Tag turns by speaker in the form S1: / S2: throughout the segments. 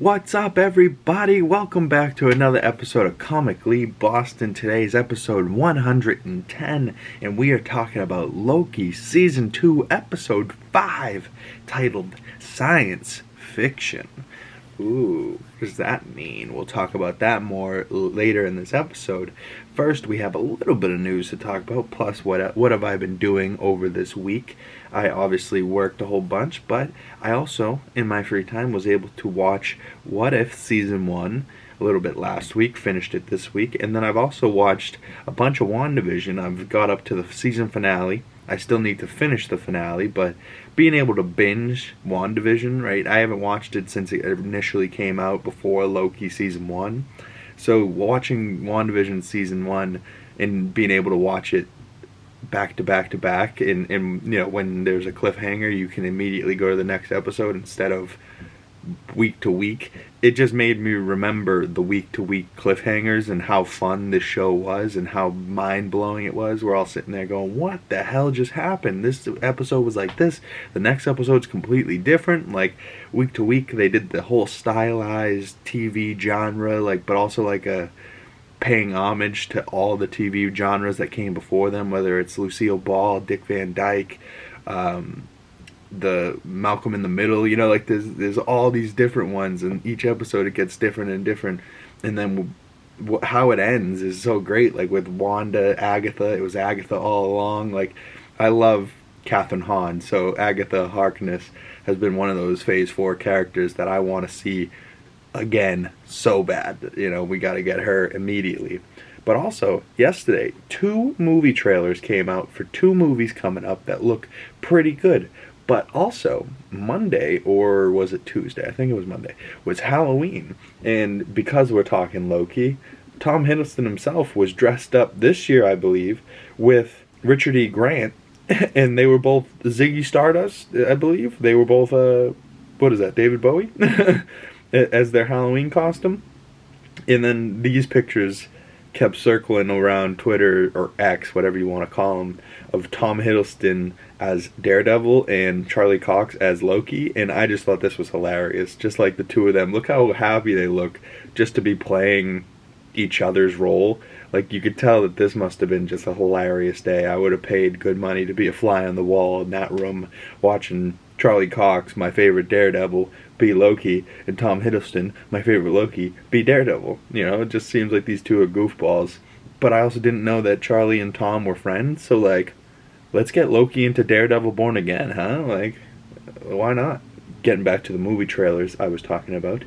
S1: What's up, everybody? Welcome back to another episode of Comically Boston. Today's episode 110, and we are talking about Loki Season 2, Episode 5, titled Science Fiction. Ooh, what does that mean? We'll talk about that more later in this episode. First, we have a little bit of news to talk about, plus what have I been doing over this week. I obviously worked a whole bunch, but I also, in my free time, was able to watch What If Season 1 a little bit last week, finished it this week, and then I've also watched a bunch of WandaVision. I've got up to the season finale. I still need to finish the finale, but being able to binge WandaVision, right? I haven't watched it since it initially came out before Loki Season 1. So watching WandaVision Season 1 and being able to watch it back to back to back, and you know, when there's a cliffhanger, you can immediately go to the next episode instead of week to week. It just made me remember the week to week cliffhangers and how fun this show was and how mind blowing it was. We're all sitting there going, what the hell just happened? This episode was like this, the next episode's completely different. Like week to week they did the whole stylized TV genre, like, but also like a paying homage to all the TV genres that came before them, whether it's Lucille Ball, Dick Van Dyke, the Malcolm in the Middle, you know, like there's all these different ones, and each episode it gets different and different, and then how it ends is so great. Like with Wanda, Agatha, it was Agatha all along. Like I love Catherine Hahn, so Agatha Harkness has been one of those Phase 4 characters that I want to see again so bad. You know, we got to get her immediately. But also, yesterday, 2 movie trailers came out for 2 movies coming up that look pretty good. But also, Monday, or was it Tuesday? I think it was Monday, was Halloween. And because we're talking Loki, Tom Hiddleston himself was dressed up this year, I believe, with Richard E. Grant. And they were both Ziggy Stardust, I believe. They were both, what is that, David Bowie? As their Halloween costume. And then these pictures kept circling around Twitter, or X, whatever you want to call them, of Tom Hiddleston as Daredevil and Charlie Cox as Loki, and I just thought this was hilarious. Just like the two of them, look how happy they look just to be playing each other's role. Like you could tell that this must have been just a hilarious day. I would have paid good money to be a fly on the wall in that room watching Charlie Cox, my favorite Daredevil, be Loki, and Tom Hiddleston, my favorite Loki, be Daredevil. You know, it just seems like these two are goofballs. But I also didn't know that Charlie and Tom were friends, so like, let's get Loki into Daredevil Born Again, huh? Like, why not? Getting back to the movie trailers I was talking about.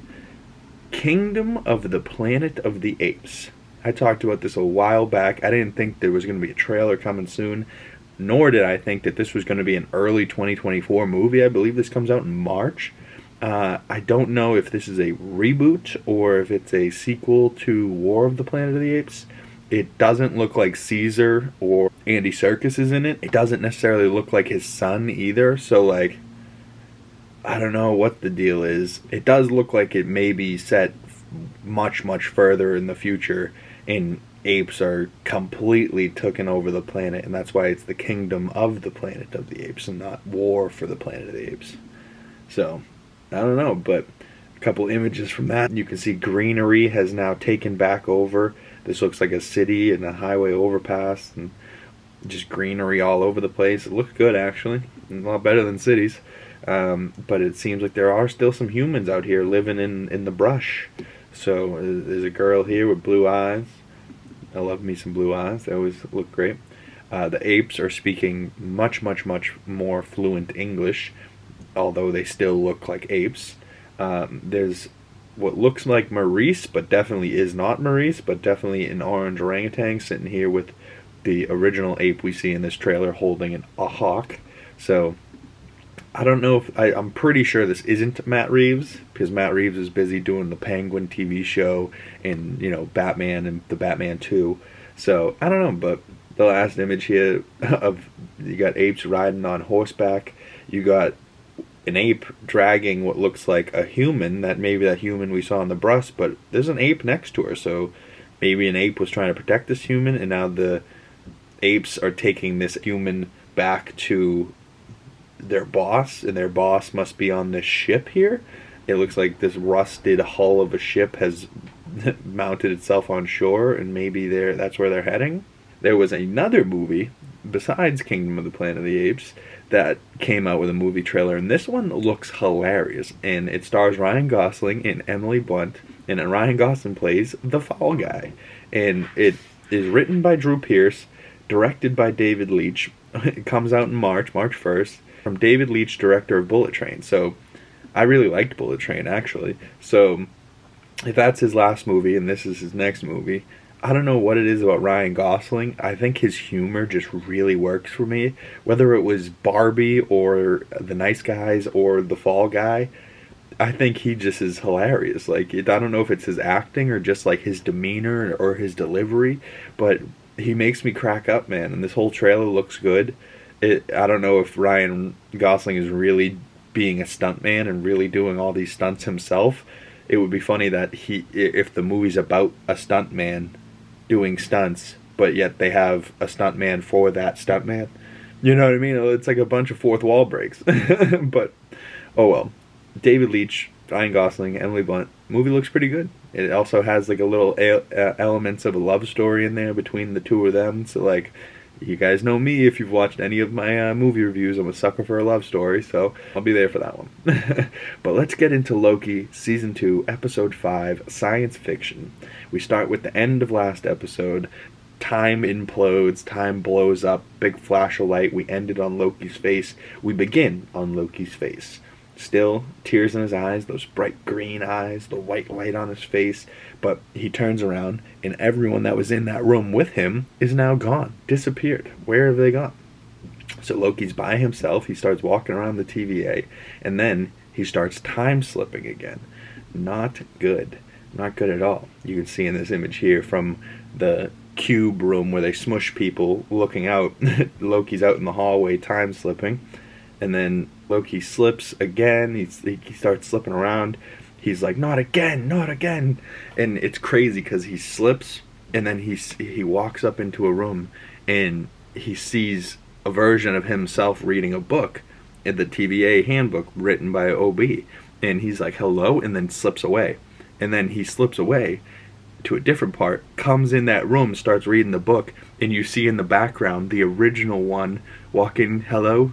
S1: Kingdom of the Planet of the Apes. I talked about this a while back. I didn't think there was going to be a trailer coming soon, nor did I think that this was going to be an early 2024 movie. I believe this comes out in March. I don't know if this is a reboot or if it's a sequel to War of the Planet of the Apes. It doesn't look like Caesar or Andy Serkis is in it. It doesn't necessarily look like his son either. So, like, I don't know what the deal is. It does look like it may be set much, much further in the future, and apes are completely taken over the planet, and that's why it's the Kingdom of the Planet of the Apes and not War for the Planet of the Apes. So, I don't know, but a couple images from that. You can see greenery has now taken back over. This looks like a city and a highway overpass and just greenery all over the place. It looks good, actually. A lot better than cities. But it seems like there are still some humans out here living in the brush. So there's a girl here with blue eyes. I love me some blue eyes. They always look great. The apes are speaking much, much, much more fluent English, although they still look like apes. There's what looks like Maurice, but definitely is not Maurice, but definitely an orange orangutan sitting here with the original ape we see in this trailer holding a hawk. So I don't know if I'm pretty sure this isn't Matt Reeves, because Matt Reeves is busy doing the Penguin TV show and, you know, Batman and the Batman 2. So I don't know, but the last image here of, you got apes riding on horseback. You got an ape dragging what looks like a human, that maybe that human we saw in the brush, but there's an ape next to her, so maybe an ape was trying to protect this human, and now the apes are taking this human back to their boss, and their boss must be on this ship here. It looks like this rusted hull of a ship has mounted itself on shore, and maybe that's where they're heading. There was another movie besides Kingdom of the Planet of the Apes that came out with a movie trailer, and this one looks hilarious. And it stars Ryan Gosling and Emily Blunt, and Ryan Gosling plays the Fall Guy. And it is written by Drew Pearce, directed by David Leitch. It comes out in March 1st, from David Leitch, director of Bullet Train. So I really liked Bullet Train, actually. So if that's his last movie and this is his next movie, I don't know what it is about Ryan Gosling. I think his humor just really works for me. Whether it was Barbie or The Nice Guys or The Fall Guy, I think he just is hilarious. Like, I don't know if it's his acting or just like his demeanor or his delivery, but he makes me crack up, man. And this whole trailer looks good. I don't know if Ryan Gosling is really being a stuntman and really doing all these stunts himself. It would be funny that if the movie's about a stuntman doing stunts, but yet they have a stuntman for that stuntman. You know what I mean? It's like a bunch of fourth wall breaks. But, oh well. David Leitch, Ryan Gosling, Emily Blunt. Movie looks pretty good. It also has like a little elements of a love story in there between the two of them. So like, you guys know me, if you've watched any of my movie reviews, I'm a sucker for a love story, so I'll be there for that one. But let's get into Loki, Season 2, Episode 5, Science Fiction. We start with the end of last episode. Time implodes, time blows up, big flash of light. We ended on Loki's face. We begin on Loki's face. Still, tears in his eyes, those bright green eyes, the white light on his face. But he turns around, and everyone that was in that room with him is now gone, disappeared. Where have they gone? So Loki's by himself. He starts walking around the TVA, and then he starts time slipping again. Not good. Not good at all. You can see in this image here from the cube room where they smush people looking out. Loki's out in the hallway time slipping. And then Loki slips again. He starts slipping around. He's like, not again, not again. And it's crazy because he slips, and then he walks up into a room, and he sees a version of himself reading a book, in the TVA handbook written by OB. And he's like, hello, and then slips away. And then he slips away to a different part, comes in that room, starts reading the book, and you see in the background the original one walking, hello,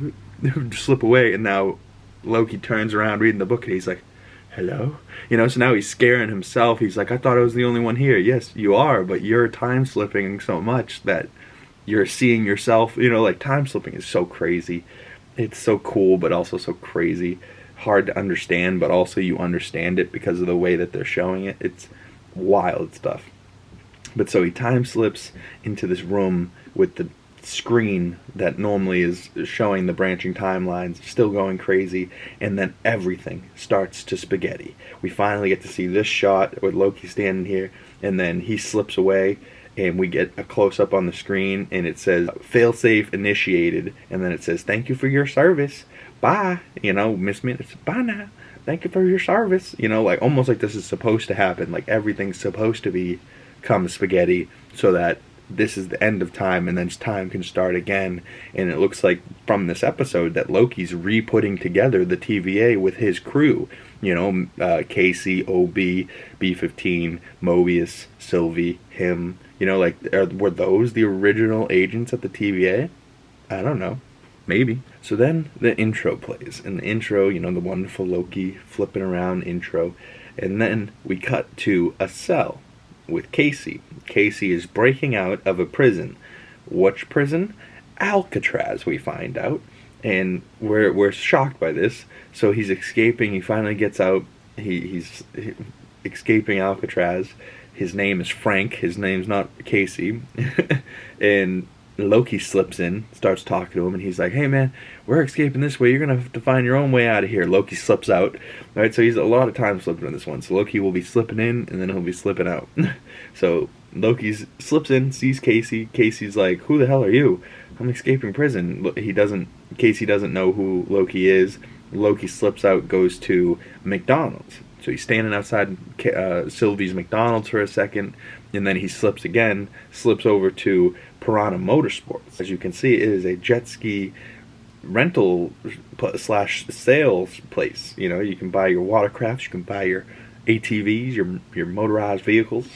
S1: slip away, and now Loki turns around reading the book, and he's like, hello? You know, so now he's scaring himself. He's like, I thought I was the only one here. Yes, you are, but you're time slipping so much that you're seeing yourself. You know, like, time slipping is so crazy. It's so cool, but also so crazy. Hard to understand, but also you understand it because of the way that they're showing it. It's wild stuff. But so he time slips into this room with the screen that normally is showing the branching timelines still going crazy, and then everything starts to spaghetti. We finally get to see this shot with Loki standing here, and then he slips away, and we get a close-up on the screen, and it says failsafe initiated, and then it says thank you for your service, bye, you know, Miss Minutes, bye now, thank you for your service, you know, like almost like this is supposed to happen, like everything's supposed to become spaghetti so that this is the end of time, and then time can start again. And it looks like from this episode that Loki's re-putting together the TVA with his crew. You know, Casey, OB, B-15, Mobius, Sylvie, him. You know, like, were those the original agents at the TVA? I don't know. Maybe. So then the intro plays. And the intro, you know, the wonderful Loki flipping around intro. And then we cut to a cell with Casey. Casey is breaking out of a prison. Which prison? Alcatraz, we find out. And we're shocked by this. So he's escaping. He finally gets out. He's escaping Alcatraz. His name is Frank. His name's not Casey. And Loki slips in, starts talking to him, and he's like, hey man, we're escaping this way, you're gonna have to find your own way out of here. Loki slips out. Alright, so he's a lot of time slipping in this one. So Loki will be slipping in, and then he'll be slipping out. So Loki slips in, sees Casey. Casey's like, who the hell are you? I'm escaping prison. Casey doesn't know who Loki is. Loki slips out, goes to McDonald's. So he's standing outside Sylvie's McDonald's for a second, and then he slips again, slips over to Piranha Motorsports. As you can see, it is a jet ski rental slash sales place. You know, you can buy your watercrafts, you can buy your ATVs, your motorized vehicles,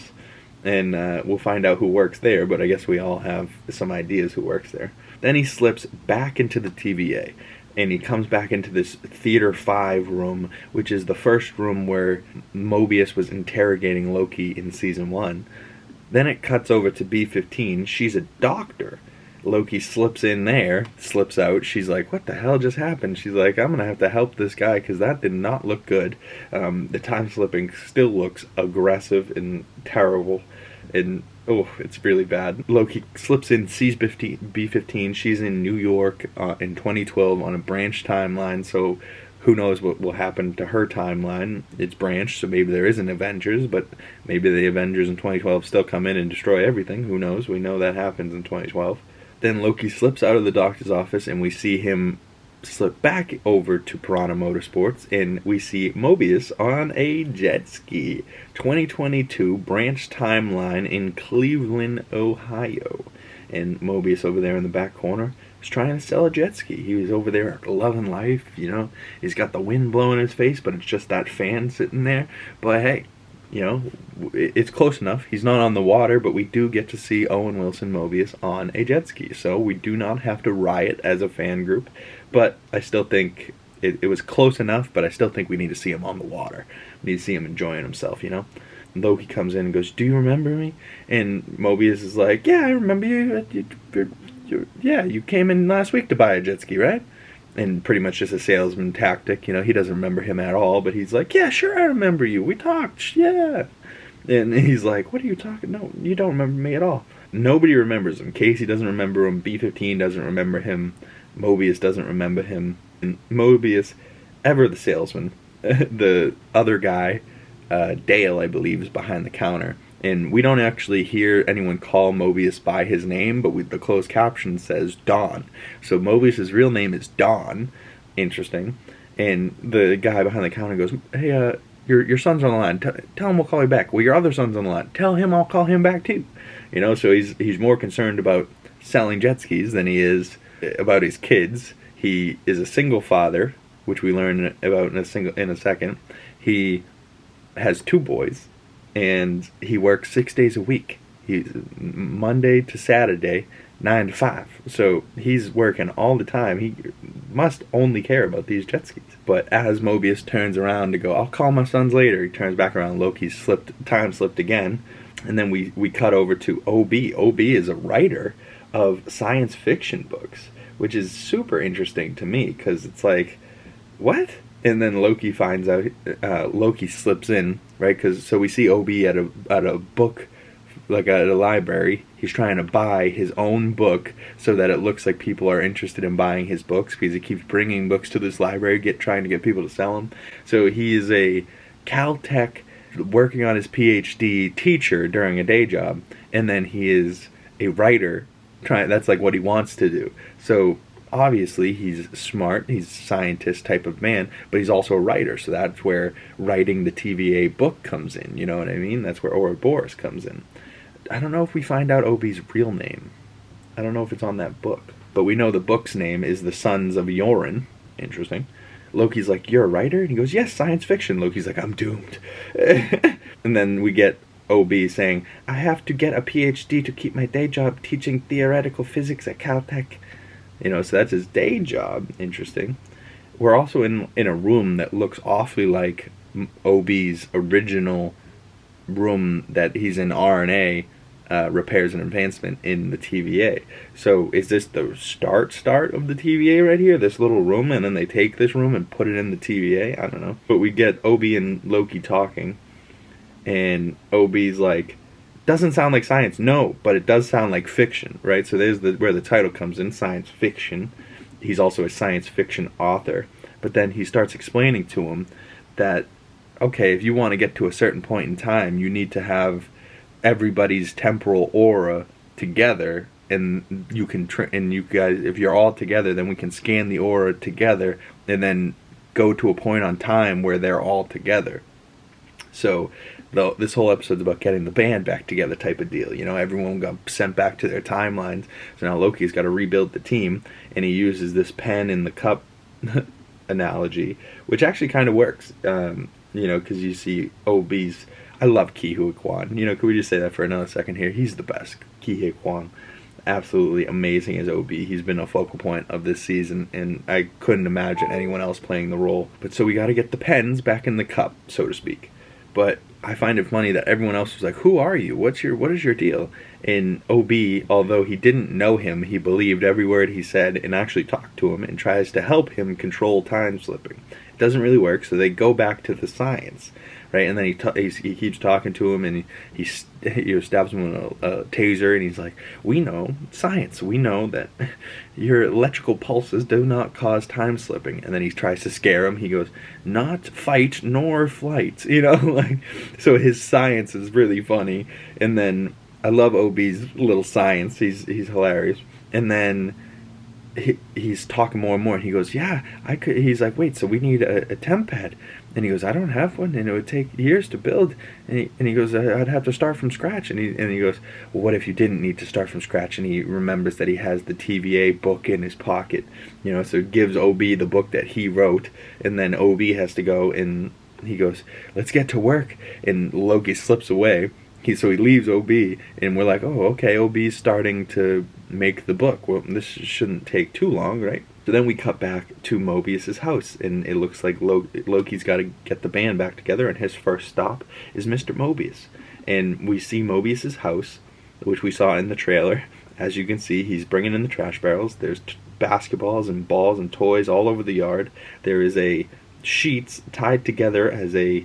S1: and we'll find out who works there, but I guess we all have some ideas who works there. Then he slips back into the TVA, and he comes back into this Theater 5 room, which is the first room where Mobius was interrogating Loki in Season 1. Then it cuts over to B-15. She's a doctor. Loki slips in there, slips out. She's like, what the hell just happened? She's like, I'm going to have to help this guy because that did not look good. The time slipping still looks aggressive and terrible. And, oh, it's really bad. Loki slips in, sees B-15. She's in New York in 2012 on a branch timeline, so who knows what will happen to her timeline. It's branched, so maybe there is an Avengers, but maybe the Avengers in 2012 still come in and destroy everything. Who knows? We know that happens in 2012. Then Loki slips out of the doctor's office, and we see him slip back over to Piranha Motorsports, and we see Mobius on a jet ski. 2022 branch timeline in Cleveland, Ohio. And Mobius over there in the back corner is trying to sell a jet ski. He was over there loving life, you know. He's got the wind blowing in his face, but it's just that fan sitting there. But hey, you know, it's close enough. He's not on the water, but we do get to see Owen Wilson Mobius on a jet ski. So we do not have to riot as a fan group. But I still think it was close enough, but I still think we need to see him on the water. We need to see him enjoying himself, you know. Loki comes in and goes, do you remember me? And Mobius is like, yeah, I remember you. Yeah, you came in last week to buy a jet ski, right? And pretty much just a salesman tactic, you know. He doesn't remember him at all, but he's like, yeah, sure, I remember you. We talked, yeah. And he's like, what are you talking? No, you don't remember me at all. Nobody remembers him. Casey doesn't remember him. B-15 doesn't remember him. Mobius doesn't remember him. And Mobius, ever the salesman, the other guy, Dale, I believe, is behind the counter. And we don't actually hear anyone call Mobius by his name, but the closed caption says Dawn. So Mobius' real name is Dawn. Interesting. And the guy behind the counter goes, hey, your son's on the line. Tell him we'll call you back. Well, your other son's on the line. Tell him I'll call him back too. You know, so he's more concerned about selling jet skis than he is about his kids. He is a single father, which we learn about in a second. He has 2 boys, and he works 6 days a week. He's Monday to Saturday, 9 to 5. So he's working all the time. He must only care about these jet skis. But as Mobius turns around to go, I'll call my sons later, he turns back around. Loki's time slipped again. And then we cut over to OB. OB is a writer of science fiction books, which is super interesting to me, because it's like, what? And then Loki finds out, Loki slips in, right? So we see OB at a book, like at a library. He's trying to buy his own book so that it looks like people are interested in buying his books, because he keeps bringing books to this library, trying to get people to sell them. So he is a Caltech, working on his PhD, teacher during a day job, and then he is a writer. That's like what he wants to do. So obviously he's smart, he's a scientist type of man, but he's also a writer, so that's where writing the TVA book comes in, you know what I mean? That's where Ouroboros comes in. I don't know if we find out Obi's real name. I don't know if it's on that book. But we know the book's name is The Sons of Yorin. Interesting. Loki's like, you're a writer? And he goes, yes, science fiction. Loki's like, I'm doomed. And then we get OB saying, I have to get a PhD to keep my day job teaching theoretical physics at Caltech. You know, so that's his day job. Interesting. We're also in a room that looks awfully like OB's original room that he's in RNA, repairs and advancement in the TVA. So is this the start of the TVA right here? This little room, and then they take this room and put it in the TVA? I don't know. But we get OB and Loki talking, and OB's like, doesn't sound like science. No, but it does sound like fiction, right? So there's where the title comes in, science fiction. He's also a science fiction author. But then he starts explaining to him that, okay, if you want to get to a certain point in time, you need to have everybody's temporal aura together, and you can and you guys, if you're all together, then we can scan the aura together and then go to a point on time where they're all together. So this whole episode's about getting the band back together type of deal. You know, everyone got sent back to their timelines. So now Loki's got to rebuild the team, and he uses this pen in the cup analogy, which actually kind of works. You know, because you see OB's... I love Ki Hui Kwan. You know, can we just say that for another second here? He's the best. Ki Hui Kwan. Absolutely amazing as OB. He's been a focal point of this season, and I couldn't imagine anyone else playing the role. But so we got to get the pens back in the cup, so to speak. But I find it funny that everyone else was like, "Who are you? What is your deal?" And OB, although he didn't know him, he believed every word he said and actually talked to him and tries to help him control time slipping. It doesn't really work, so they go back to the science, right? And then he keeps talking to him, and he stabs him with a taser, and he's like, "We know science. We know that your electrical pulses do not cause time slipping." And then he tries to scare him. He goes, "Not fight nor flight," you know, like. So his science is really funny. And then I love OB's little science. He's hilarious. And then he's talking more and more, and he goes, "Yeah, I could." He's like, "Wait, so we need a temp pad?" And he goes, "I don't have one, and it would take years to build." And he goes, "I'd have to start from scratch." And he goes, "Well, what if you didn't need to start from scratch?" And he remembers that he has the TVA book in his pocket, you know, so it gives OB the book that he wrote, and then OB has to go, and he goes, "Let's get to work." And Loki slips away. So he leaves OB, and we're like, "Oh, okay, OB's starting to make the book. Well, this shouldn't take too long, right?" So then we cut back to Mobius's house, and it looks like Loki's got to get the band back together, and his first stop is Mr. Mobius. And we see Mobius's house, which we saw in the trailer. As you can see, he's bringing in the trash barrels. There's basketballs and balls and toys all over the yard. There is a sheets tied together as a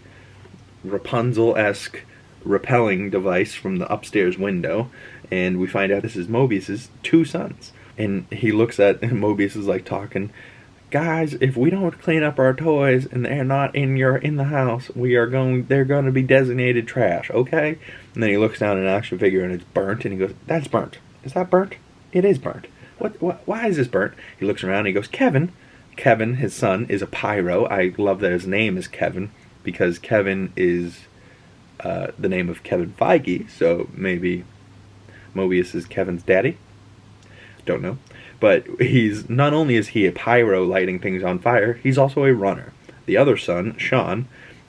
S1: Rapunzel-esque repelling device from the upstairs window, and we find out this is Mobius's 2 sons. And he looks at Mobius is like talking, "Guys, if we don't clean up our toys and they're not in the house, they're going to be designated trash, okay?" And then he looks down at an action figure and it's burnt, and he goes, "That's burnt. Is that burnt? It is burnt. What why is this burnt?" He looks around and he goes, Kevin, his son, is a pyro. I love that his name is Kevin, because Kevin is the name of Kevin Feige, so maybe Mobius is Kevin's daddy. Don't know. But he's not only is he a pyro lighting things on fire, he's also a runner. The other son, Sean,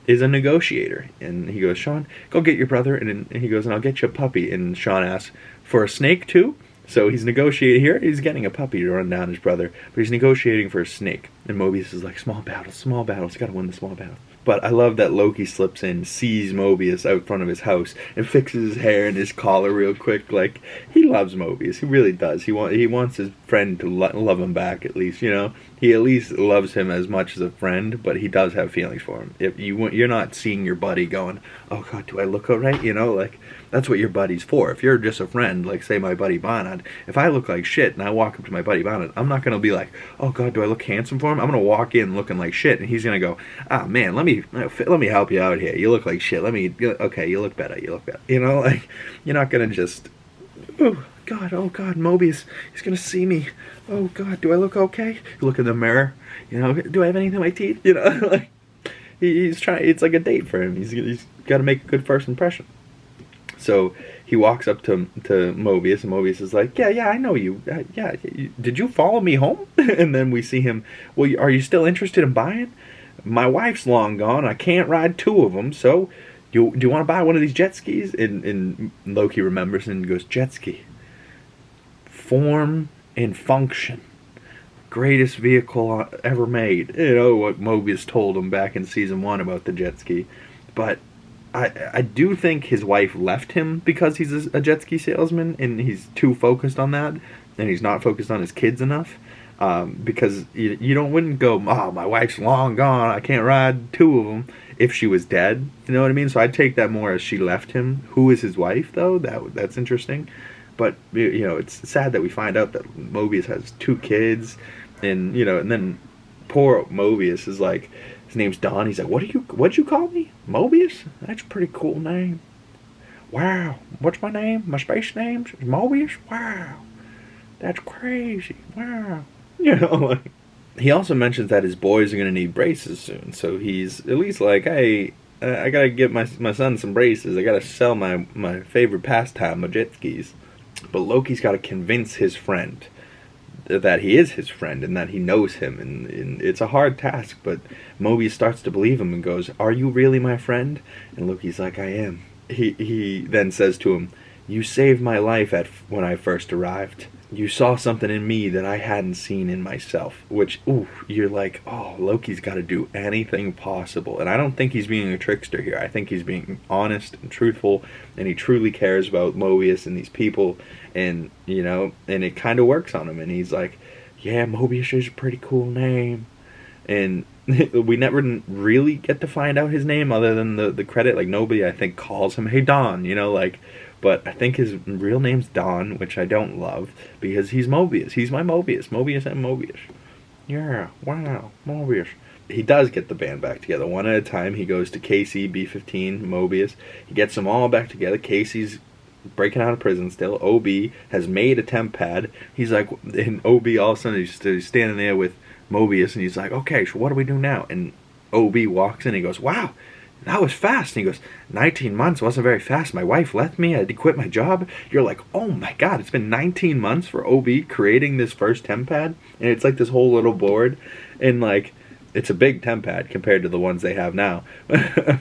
S1: is a negotiator. And he goes, "Sean, go get your brother." And he goes, "And I'll get you a puppy." And Sean asks, "For a snake too?" So he's negotiating here. He's getting a puppy to run down his brother, but he's negotiating for a snake. And Mobius is like, "Small battles, gotta win the small battle." But I love that Loki slips in, sees Mobius out front of his house, and fixes his hair and his collar real quick. Like, he loves Mobius. He really does. He wants his friend to love him back, at least, you know? He at least loves him as much as a friend, but he does have feelings for him. If you're not seeing your buddy going, "Oh, God, do I look all right?" You know, like, that's what your buddy's for. If you're just a friend, like, say, my buddy Bonnet, if I look like shit and I walk up to my buddy Bonnet, I'm not going to be like, "Oh, God, do I look handsome for him?" I'm going to walk in looking like shit, and he's going to go, "Ah, man, let me help you out here. You look like shit. Okay, you look better. You know, like, you're not going to just, "Oh, God, Mobius, he's going to see me. Oh, God, do I look okay?" You look in the mirror, you know, "Do I have anything in my teeth?" You know, like, he's trying, it's like a date for him. He's got to make a good first impression. So he walks up to Mobius, and Mobius is like, yeah, I know you. Did you follow me home?" And then we see him, "Well, are you still interested in buying? My wife's long gone. I can't ride 2 of them, so do you want to buy one of these jet skis?" And Loki remembers and goes, "Jet ski. Form and function. Greatest vehicle ever made." You know what Mobius told him back in season 1 about the jet ski. But I do think his wife left him because he's a jet ski salesman, and he's too focused on that, and he's not focused on his kids enough. Because you wouldn't go, "Oh, my wife's long gone, I can't ride 2 of them," if she was dead. You know what I mean? So I'd take that more as she left him. Who is his wife, though? That's interesting. But, you know, it's sad that we find out that Mobius has 2 kids, and, you know, and then poor Mobius is like, his name's Don. He's like, what'd you call me? Mobius? That's a pretty cool name. Wow. What's my name? My space name's Mobius? Wow. That's crazy. Wow. You know, like, he also mentions that his boys are going to need braces soon. So he's at least like, "Hey, I gotta get my son some braces. I gotta sell my favorite pastime, my jet skis. But Loki's gotta convince his friend that he is his friend and that he knows him, and it's a hard task, but Mobius starts to believe him and goes, "Are you really my friend?" And Loki's like, "I am." He then says to him, "You saved my life when I first arrived. You saw something in me that I hadn't seen in myself." Which, ooh, you're like, oh, Loki's got to do anything possible. And I don't think he's being a trickster here. I think he's being honest and truthful, and he truly cares about Mobius and these people, and, you know, and it kind of works on him. And he's like, "Yeah, Mobius is a pretty cool name." And we never really get to find out his name other than the credit. Like, nobody, I think, calls him, "Hey, Don," you know, like... But I think his real name's Don, which I don't love, because he's Mobius. He's my Mobius. Mobius and Mobius. Yeah, wow, Mobius. He does get the band back together. One at a time, he goes to Casey, B-15, Mobius. He gets them all back together. Casey's breaking out of prison still. OB has made a temp pad. He's like, and OB all of a sudden, he's standing there with Mobius, and he's like, "Okay, so what do we do now?" And OB walks in, and he goes, "Wow, that was fast." And he goes, 19 months wasn't very fast. My wife left me. I had to quit my job. You're like, oh my god, it's been 19 months for OB creating this first temp pad. And it's like this whole little board. And like, it's a big temp pad compared to the ones they have now.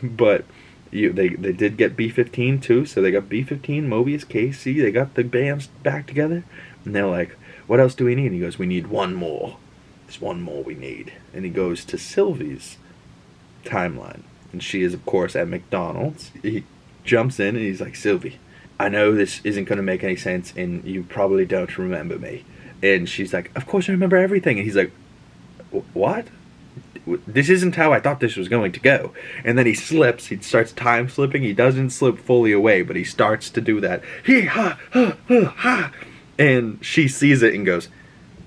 S1: But they did get B-15 too. So they got B-15, Mobius, KC. They got the bands back together. And they're like, "What else do we need?" And he goes, "We need one more. There's one more we need." And he goes to Sylvie's timeline. And she is, of course, at McDonald's. He jumps in and he's like, "Sylvie, I know this isn't going to make any sense and you probably don't remember me." And she's like, "Of course I remember everything." And he's like, "What? This isn't how I thought this was going to go." And then he slips. He starts time slipping. He doesn't slip fully away, but he starts to do that. Hee ha ha ha ha. And she sees it and goes,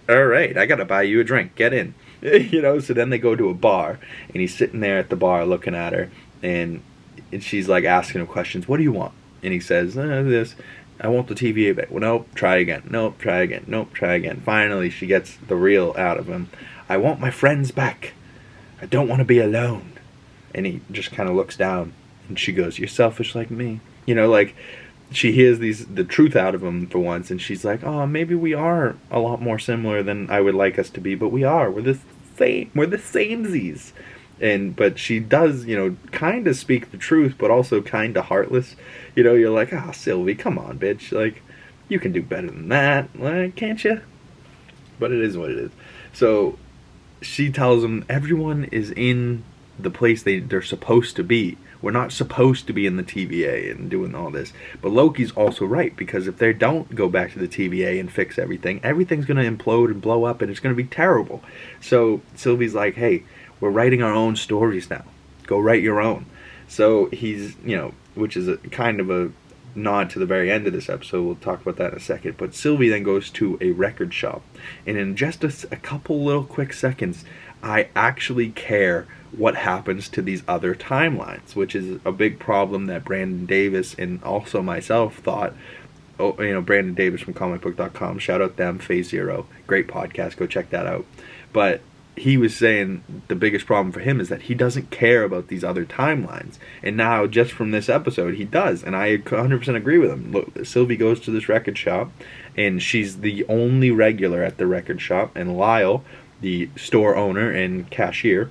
S1: "All right, I got to buy you a drink. Get in." You know, so then they go to a bar, and he's sitting there at the bar looking at her, and she's like asking him questions. "What do you want?" And he says, "This, I want the TVA back." "Well, nope, try again. Nope, try again. Nope, try again." Finally, she gets the real out of him. "I want my friends back. I don't want to be alone." And he just kind of looks down, and she goes, "You're selfish like me." You know, like, she hears the truth out of him for once, and she's like, "Oh, maybe we are a lot more similar than I would like us to be, but we are. We're the same. We're the samesies." But she does, you know, kind of speak the truth, but also kind of heartless. You know, you're like, "Ah, Sylvie, come on, bitch. Like, you can do better than that, like, can't you?" But it is what it is. So she tells him everyone is in the place they're supposed to be. We're not supposed to be in the TVA and doing all this. But Loki's also right, because if they don't go back to the TVA and fix everything, everything's going to implode and blow up, and it's going to be terrible. So Sylvie's like, "Hey, we're writing our own stories now. Go write your own." So he's, you know, which is a kind of a nod to the very end of this episode. We'll talk about that in a second. But Sylvie then goes to a record shop. And in just a couple little quick seconds, I actually care what happens to these other timelines, which is a big problem that Brandon Davis and also myself thought. Oh, you know, Brandon Davis from comicbook.com, shout out them, Phase Zero, great podcast, go check that out. But he was saying the biggest problem for him is that he doesn't care about these other timelines, and now just from this episode he does, and I 100% agree with him. Look, Sylvie goes to this record shop, and she's the only regular at the record shop, and Lyle, the store owner and cashier,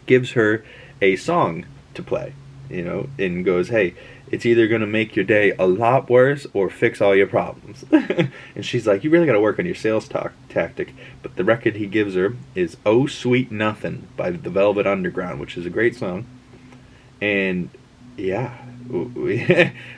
S1: gives her a song to play, you know, and goes, "Hey, it's either going to make your day a lot worse or fix all your problems." And she's like, "You really got to work on your sales tactic." But the record he gives her is "Oh Sweet Nothing" by the Velvet Underground, which is a great song. And yeah,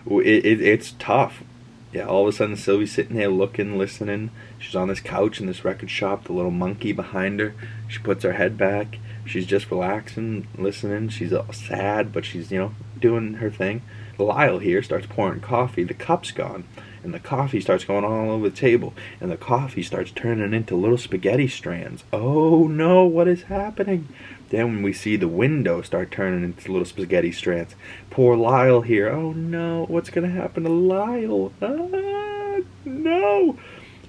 S1: it's tough. Yeah, all of a sudden Sylvie's sitting there looking, listening. She's on this couch in this record shop, the little monkey behind her. She puts her head back. She's just relaxing, listening. She's all sad, but she's, you know, doing her thing. Lyle here starts pouring coffee. The cup's gone, and the coffee starts going all over the table, and the coffee starts turning into little spaghetti strands. Oh no, what is happening? Then we see the window start turning into little spaghetti strands. Poor Lyle here. Oh no, what's going to happen to Lyle? Ah, no.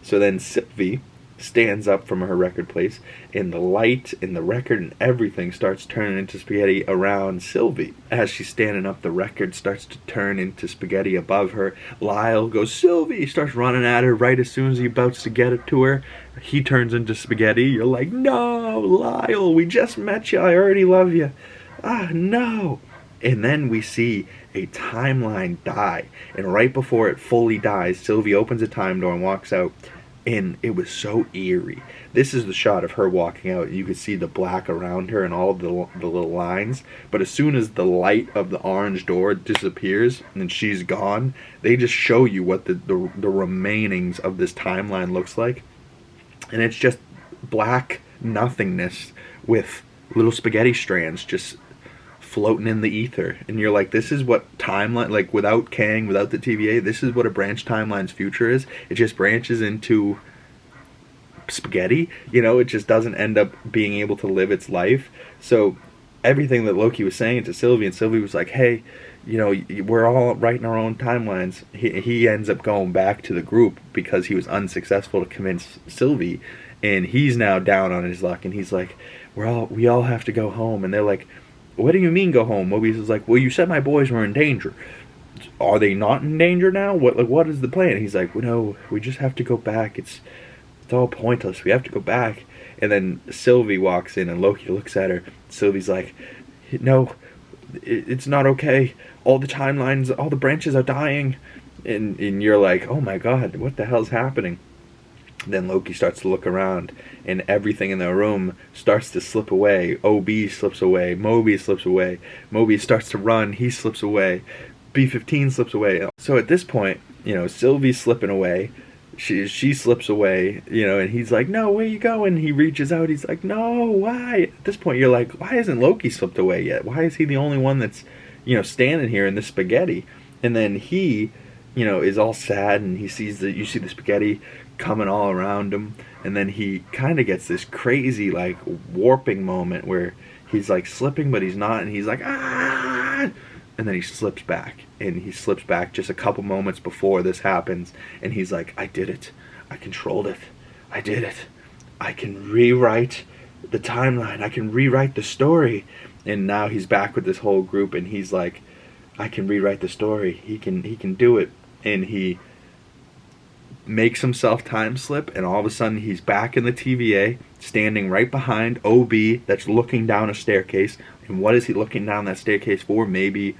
S1: So then Sylvie stands up from her record place, and the light and the record and everything starts turning into spaghetti around Sylvie. As she's standing up, the record starts to turn into spaghetti above her. Lyle goes, Sylvie! Starts running at her right as soon as he about to get it to her. He turns into spaghetti. You're like, no, Lyle, we just met you. I already love you. Ah, no. And then we see a timeline die. And right before it fully dies, Sylvie opens a time door and walks out. And it was so eerie. This is the shot of her walking out. You could see the black around her and all of the little lines. But as soon as the light of the orange door disappears and she's gone, they just show you what the remainings of this timeline looks like. And it's just black nothingness with little spaghetti strands just floating in the ether. And you're like, this is what timeline, like without Kang, without the TVA, this is what a branch timeline's future is. It just branches into spaghetti, you know, it just doesn't end up being able to live its life. So everything that Loki was saying to Sylvie, and Sylvie was like, hey, you know, we're all writing our own timelines. He ends up going back to the group because he was unsuccessful to convince Sylvie, and he's now down on his luck, and he's like, we all have to go home. And they're like, what do you mean go home? Mobius is like, well, you said my boys were in danger. Are they not in danger now? What is the plan? He's like, well, no, we just have to go back. It's all pointless. We have to go back. And then Sylvie walks in and Loki looks at her. Sylvie's like, no, it's not okay. All the timelines, all the branches are dying. And you're like, oh my god, what the hell's happening? Then Loki starts to look around, and everything in the room starts to slip away. OB slips away. Mobius slips away. Mobius starts to run. He slips away. B-15 slips away. So at this point, you know, Sylvie's slipping away. She slips away, you know, and he's like, no, where you going? He reaches out. He's like, no, why? At this point, you're like, why hasn't Loki slipped away yet? Why is he the only one that's, you know, standing here in this spaghetti? And then he, you know, is all sad, and you see the spaghetti coming all around him, and then he kind of gets this crazy like warping moment where he's like slipping but he's not, and he's like, ah, and then he slips back, and he slips back just a couple moments before this happens, and he's like, I did it, I controlled it, I did it, I can rewrite the timeline, I can rewrite the story. And now he's back with this whole group, and he's like, I can rewrite the story, he can do it. And he makes himself time slip, and all of a sudden he's back in the TVA, standing right behind OB that's looking down a staircase. And what is he looking down that staircase for? Maybe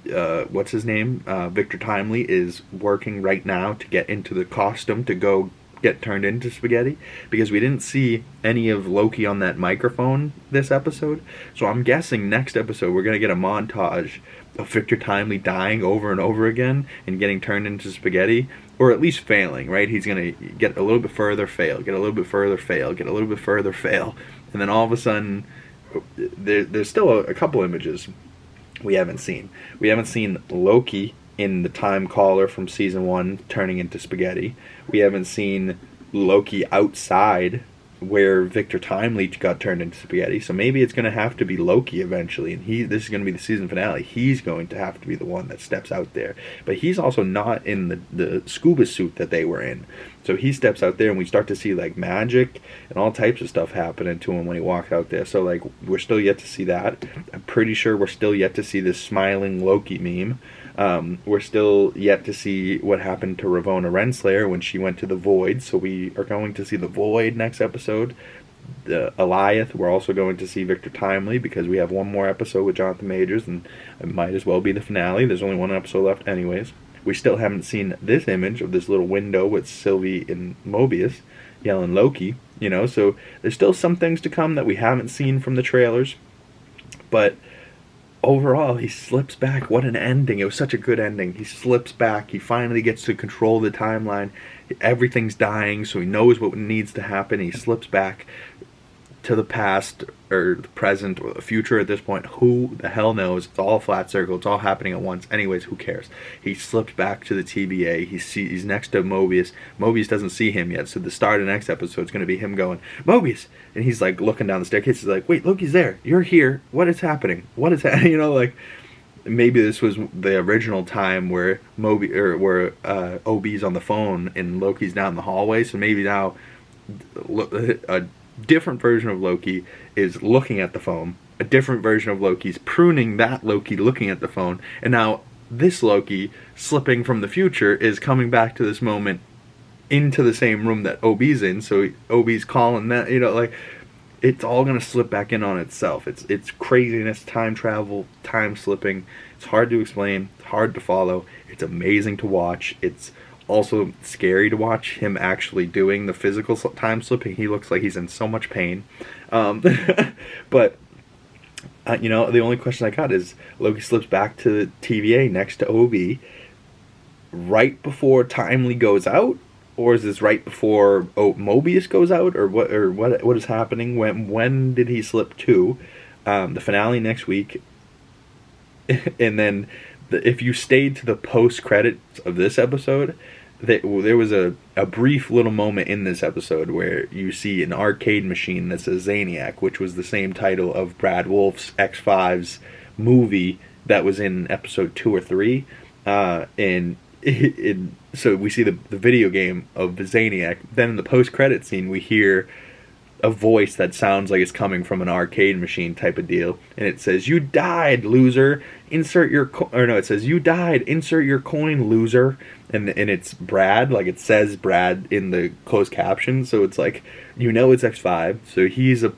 S1: what's his name, Victor Timely, is working right now to get into the costume to go get turned into spaghetti, because we didn't see any of Loki on that microphone this episode. So I'm guessing next episode we're going to get a montage of Victor Timely dying over and over again and getting turned into spaghetti, or at least failing, right? He's going to get a little bit further, fail, get a little bit further, fail, get a little bit further, fail, and then all of a sudden there's still a couple images we haven't seen. We haven't seen Loki in the time collar from season 1 turning into spaghetti. We haven't seen Loki outside where Victor Timely got turned into spaghetti. So maybe it's going to have to be Loki eventually, and this is going to be the season finale. He's going to have to be the one that steps out there. But he's also not in the scuba suit that they were in. So he steps out there, and we start to see like magic and all types of stuff happening to him when he walks out there. So like, we're still yet to see that. I'm pretty sure we're still yet to see this smiling Loki meme. We're still yet to see what happened to Ravonna Renslayer when she went to the Void. So we are going to see the Void next episode. The Alioth, we're also going to see Victor Timely, because we have one more episode with Jonathan Majors, and it might as well be the finale. There's only one episode left anyways. We still haven't seen this image of this little window with Sylvie and Mobius yelling Loki, you know, so there's still some things to come that we haven't seen from the trailers. But overall, he slips back. What an ending. It was such a good ending. He slips back. He finally gets to control the timeline. Everything's dying, so he knows what needs to happen. He slips back to the past, or the present, or the future at this point. Who the hell knows? It's all a flat circle. It's all happening at once. Anyways, who cares? He slips back to the TVA. He's next to Mobius. Mobius doesn't see him yet, so the start of the next episode is going to be him going, Mobius! And he's like looking down the staircase. He's like, wait, Loki's there. You're here. What is happening? What is happening? You know, like, maybe this was the original time where OB's on the phone and Loki's down the hallway, so maybe now a different version of Loki is looking at the phone. A different version of Loki's pruning that Loki looking at the phone. And now this Loki, slipping from the future, is coming back to this moment into the same room that Obi's in. So Obi's calling that, like, it's all going to slip back in on itself. It's craziness, time travel, time slipping. It's hard to explain, hard to follow. It's amazing to watch. It's also scary to watch him actually doing the physical time slipping. He looks like he's in so much pain. But, the only question I got is Loki slips back to the TVA next to Obi right before Timely goes out? Or is this right before Mobius goes out? Or what is happening? When did he slip to? The finale next week. And then if you stayed to the post-credits of this episode, there was a brief little moment in this episode where you see an arcade machine that says Zaniac, which was the same title of Brad Wolf's X-Files movie that was in episode 2 or 3. So we see the video game of Zaniac. Then in the post-credit scene, we hear a voice that sounds like it's coming from an arcade machine type of deal, and it says, "You died, loser. Insert your it says, "You died. Insert your coin, loser." And it's Brad, like it says Brad in the closed caption. So it's like, it's X5. So he's a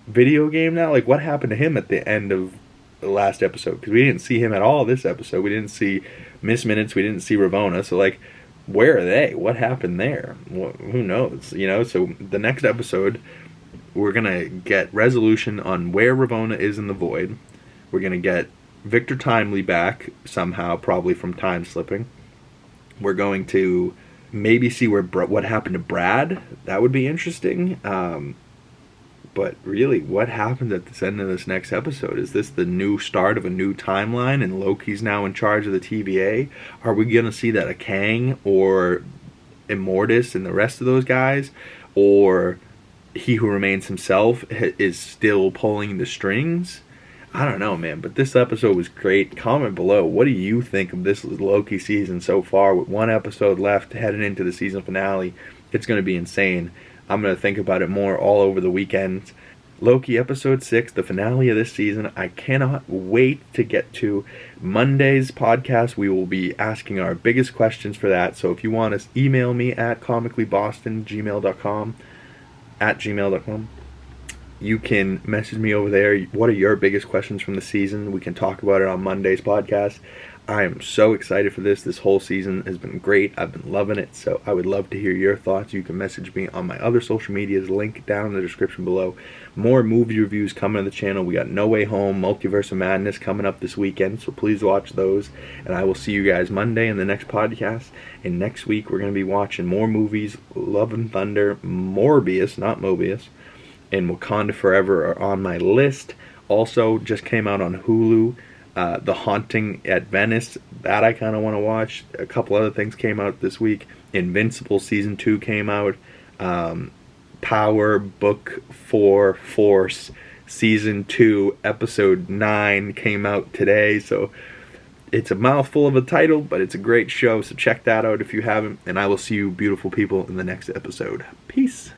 S1: video game now. Like, what happened to him at the end of the last episode? Because we didn't see him at all this episode. We didn't see Miss Minutes. We didn't see Ravonna. So like, where are they? What happened there? Who knows? So the next episode, we're going to get resolution on where Ravonna is in the void. We're going to get Victor Timely back somehow, probably from time slipping. We're going to maybe see what happened to Brad. That would be interesting. But really, what happens at the end of this next episode? Is this the new start of a new timeline and Loki's now in charge of the TVA? Are we going to see that a Kang or Immortus and the rest of those guys, or He Who Remains himself is still pulling the strings? I don't know, man, but this episode was great. Comment below, what do you think of this Loki season so far? With one episode left heading into the season finale, it's going to be insane. I'm going to think about it more all over the weekend. Loki episode 6, the finale of this season. I cannot wait to get to Monday's podcast. We will be asking our biggest questions for that. So if you want to email me at comicallyboston@gmail.com, you can message me over there. What are your biggest questions from the season? We can talk about it on Monday's podcast. I am so excited for this. This whole season has been great. I've been loving it. So I would love to hear your thoughts. You can message me on my other social medias. Link down in the description below. More movie reviews coming to the channel. We got No Way Home, Multiverse of Madness coming up this weekend. So please watch those. And I will see you guys Monday in the next podcast. And next week we're going to be watching more movies. Love and Thunder, Morbius, not Mobius, and Wakanda Forever are on my list. Also, just came out on Hulu. The Haunting at Venice, that I kind of want to watch. A couple other things came out this week. Invincible Season 2 came out. Power Book 4 Force Season 2 Episode 9 came out today. So it's a mouthful of a title, but it's a great show. So check that out if you haven't. And I will see you beautiful people in the next episode. Peace.